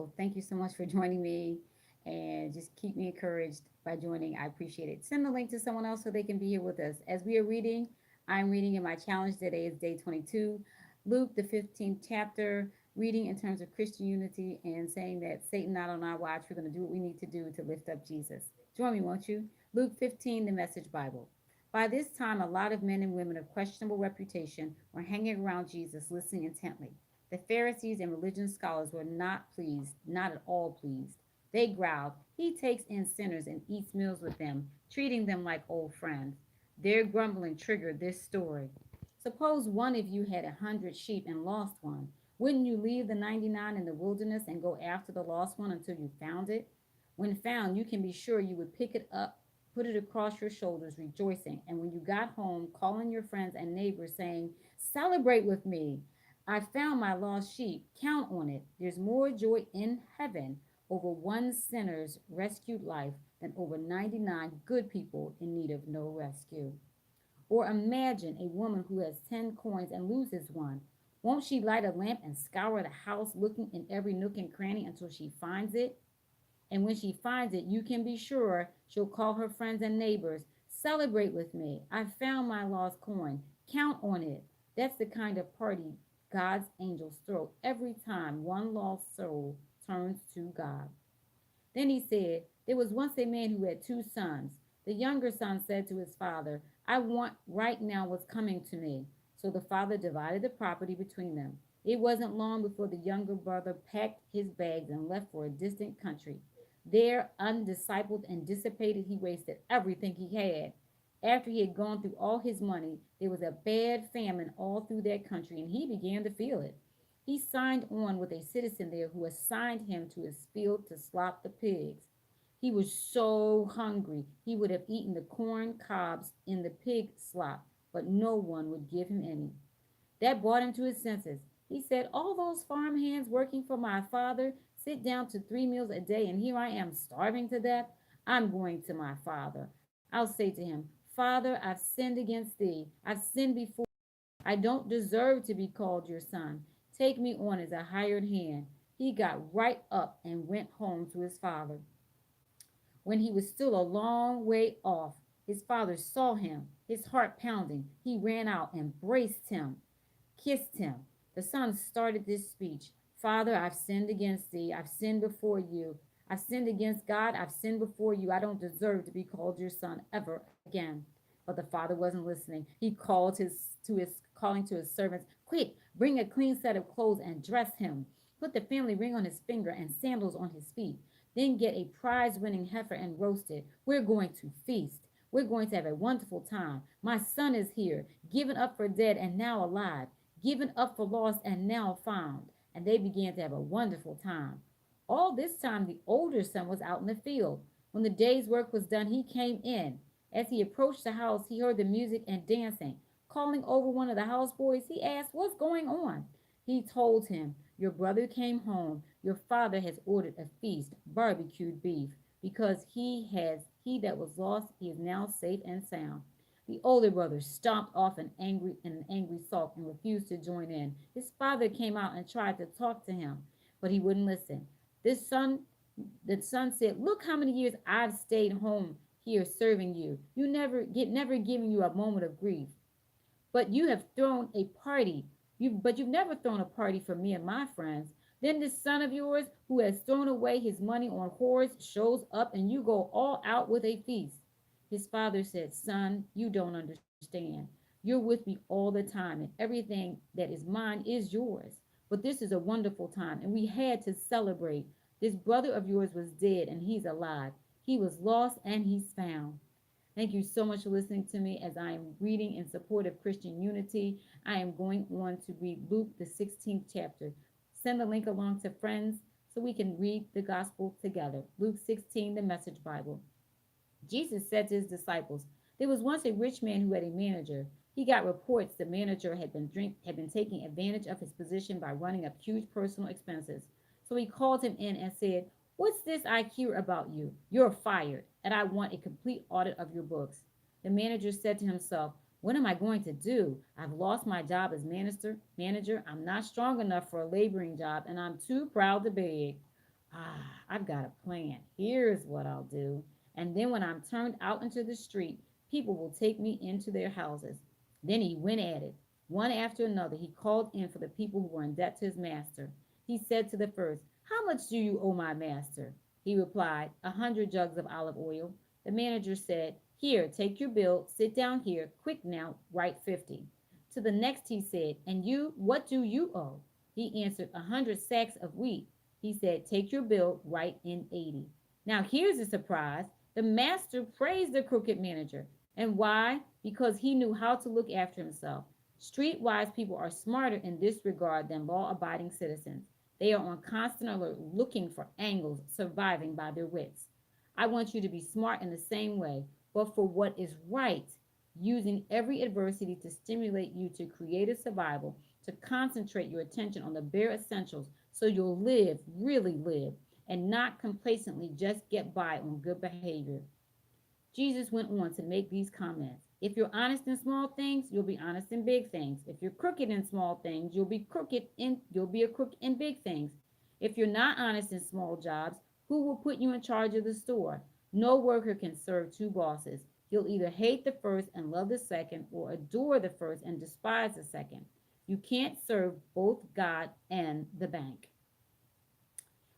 So thank you so much for joining me and just keep me encouraged by joining. I appreciate it. Send the link to someone else so they can be here with us. As we are reading, I'm reading in my challenge today is day 22, Luke, the 15th chapter, reading in terms of Christian unity and saying that Satan not on our watch. We're going to do what we need to do to lift up Jesus. Join me, won't you? Luke 15, the Message Bible. By this time, a lot of men and women of questionable reputation were hanging around Jesus, listening intently. The Pharisees and religious scholars were not pleased, not at all pleased. They growled, "He takes in sinners and eats meals with them, treating them like old friends." Their grumbling triggered this story. Suppose one of you had 100 sheep and lost one. Wouldn't you leave the 99 in the wilderness and go after the lost one until you found it? When found, you can be sure you would pick it up, put it across your shoulders, rejoicing. And when you got home, calling your friends and neighbors, saying, "Celebrate with me. I found my lost sheep." Count on it. There's more joy in heaven over one sinner's rescued life than over 99 good people in need of no rescue. Or imagine a woman who has 10 coins and loses one. Won't she light a lamp and scour the house looking in every nook and cranny until she finds it? And when she finds it, you can be sure she'll call her friends and neighbors. "Celebrate with me. I found my lost coin. Count on it." That's the kind of party God's angels throw every time one lost soul turns to God. Then he said, "There was once a man who had 2 sons. The younger son said to his father, 'I want right now what's coming to me.' So the father divided the property between them. It wasn't long before the younger brother packed his bags and left for a distant country. There, undiscipled and dissipated, he wasted everything he had. After he had gone through all his money, there was a bad famine all through that country, and he began to feel it. He signed on with a citizen there who assigned him to his field to slop the pigs. He was so hungry he would have eaten the corn cobs in the pig slop, but no one would give him any. That brought him to his senses. He said, "All those farm hands working for my father sit down to 3 meals a day, and here I am starving to death. I'm going to my father. I'll say to him, 'Father, I've sinned against thee. I've sinned before. I don't deserve to be called your son. Take me on as a hired hand.'" He got right up and went home to his father. When he was still a long way off, his father saw him, his heart pounding. He ran out, embraced him, kissed him. The son started this speech: "Father, I've sinned against thee. I've sinned before you. I've sinned against God. I've sinned before you. I don't deserve to be called your son ever again." But the father wasn't listening. He called calling to his servants, "Quick, bring a clean set of clothes and dress him. Put the family ring on his finger and sandals on his feet. Then get a prize-winning heifer and roast it. We're going to feast. We're going to have a wonderful time. My son is here, given up for dead and now alive, given up for lost and now found." And they began to have a wonderful time. All this time, the older son was out in the field. When the day's work was done, he came in. As he approached the house, he heard the music and dancing. Calling over one of the houseboys, he asked, "What's going on?" He told him, "Your brother came home. Your father has ordered a feast, barbecued beef, because he that was lost, he is now safe and sound." The older brother stomped off in an angry sulk and refused to join in. His father came out and tried to talk to him, but he wouldn't listen. This son, the son said, "Look how many years I've stayed home here serving you. Never giving you a moment of grief. But you have thrown a party. You've never thrown a party for me and my friends. Then this son of yours who has thrown away his money on whores shows up and you go all out with a feast." His father said, "Son, you don't understand. You're with me all the time, and everything that is mine is yours. But this is a wonderful time, and we had to celebrate. This brother of yours was dead, and he's alive. He was lost, and he's found." Thank you so much for listening to me as I am reading in support of Christian unity. I am going on to read Luke, the 16th chapter. Send the link along to friends so we can read the gospel together. Luke 16, the Message Bible. Jesus said to his disciples, "There was once a rich man who had a manager. He got reports the manager had been taking advantage of his position by running up huge personal expenses. So he called him in and said, 'What's this I hear about you? You're fired, and I want a complete audit of your books.' The manager said to himself, 'What am I going to do? I've lost my job as manager. I'm not strong enough for a laboring job, and I'm too proud to beg.' I've got a plan. Here's what I'll do. And then when I'm turned out into the street, people will take me into their houses. Then he went at it. One after another, he called in for the people who were in debt to his master. He said to the first, "How much do you owe my master?" He replied, "100 jugs of olive oil." The manager said, "Here, take your bill, sit down here, quick now, write 50. To the next he said, "And you, what do you owe?" He answered, 100 sacks of wheat. He said, "Take your bill, write in 80. Now here's a surprise. The master praised the crooked manager. And why? Because he knew how to look after himself. Streetwise people are smarter in this regard than law abiding citizens. They are on constant alert looking for angles, surviving by their wits. I want you to be smart in the same way, but for what is right, using every adversity to stimulate you to creative survival, to concentrate your attention on the bare essentials so you'll live, really live, and not complacently just get by on good behavior." Jesus went on to make these comments. If you're honest in small things, you'll be honest in big things. If you're crooked in small things, you'll be a crook in big things. If you're not honest in small jobs, who will put you in charge of the store? No worker can serve two bosses. You'll either hate the first and love the second, or adore the first and despise the second. You can't serve both God and the bank.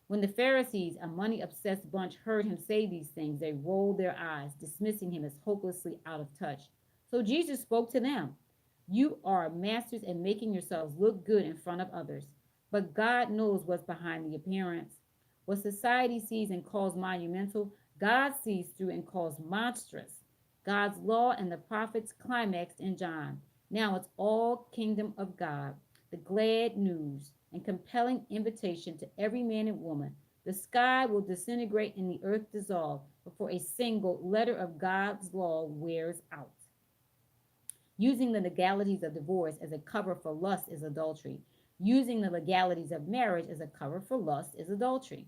When the Pharisees, a money obsessed bunch, heard him say these things, they rolled their eyes, dismissing him as hopelessly out of touch. So Jesus spoke to them. "You are masters at making yourselves look good in front of others, but God knows what's behind the appearance. What society sees and calls monumental, God sees through and calls monstrous. God's law and the prophets climaxed in John. Now it's all kingdom of God, the glad news and compelling invitation to every man and woman. The sky will disintegrate and the earth dissolve before a single letter of God's law wears out. Using the legalities of divorce as a cover for lust is adultery. Using the legalities of marriage as a cover for lust is adultery.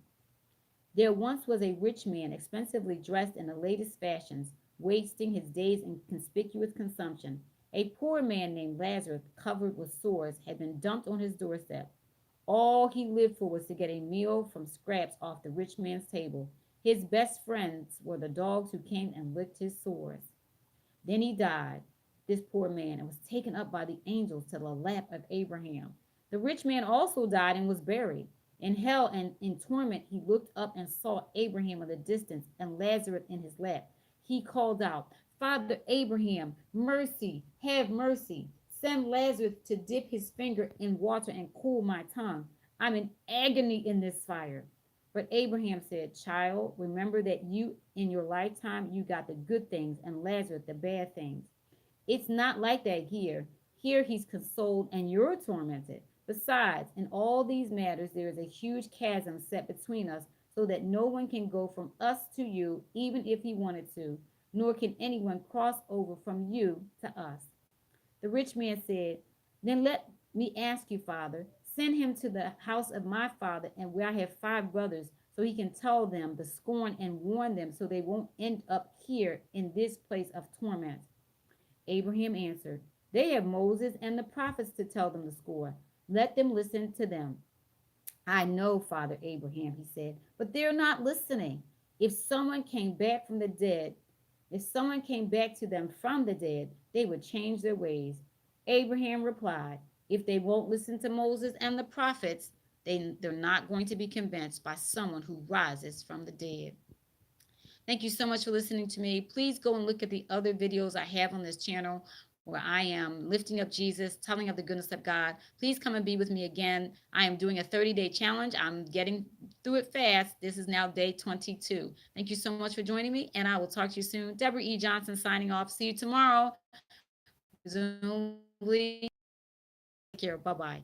There once was a rich man expensively dressed in the latest fashions, wasting his days in conspicuous consumption. A poor man named Lazarus, covered with sores, had been dumped on his doorstep. All he lived for was to get a meal from scraps off the rich man's table. His best friends were the dogs who came and licked his sores. Then he died, this poor man, and was taken up by the angels to the lap of Abraham. The rich man also died and was buried. In hell and in torment, he looked up and saw Abraham in the distance and Lazarus in his lap. He called out, "Father Abraham, mercy, have mercy. Send Lazarus to dip his finger in water and cool my tongue. I'm in agony in this fire." But Abraham said, "Child, remember that in your lifetime, you got the good things and Lazarus the bad things. It's not like that here. Here he's consoled and you're tormented. Besides, in all these matters, there is a huge chasm set between us so that no one can go from us to you, even if he wanted to, nor can anyone cross over from you to us." The rich man said, "Then let me ask you, Father, send him to the house of my father, and where I have 5 brothers, so he can tell them the scorn and warn them so they won't end up here in this place of torment." Abraham answered, "They have Moses and the prophets to tell them the score. Let them listen to them." "I know, Father Abraham," he said, "but they're not listening. If someone came back from the dead, if someone came back to them from the dead, they would change their ways." Abraham replied, "If they won't listen to Moses and the prophets, they're not going to be convinced by someone who rises from the dead." Thank you so much for listening to me. Please go and look at the other videos I have on this channel where I am lifting up Jesus, telling of the goodness of God. Please come and be with me again. I am doing a 30-day challenge. I'm getting through it fast. This is now day 22. Thank you so much for joining me, and I will talk to you soon. Deborah E. Johnson signing off. See you tomorrow. Presumably, take care. Bye-bye.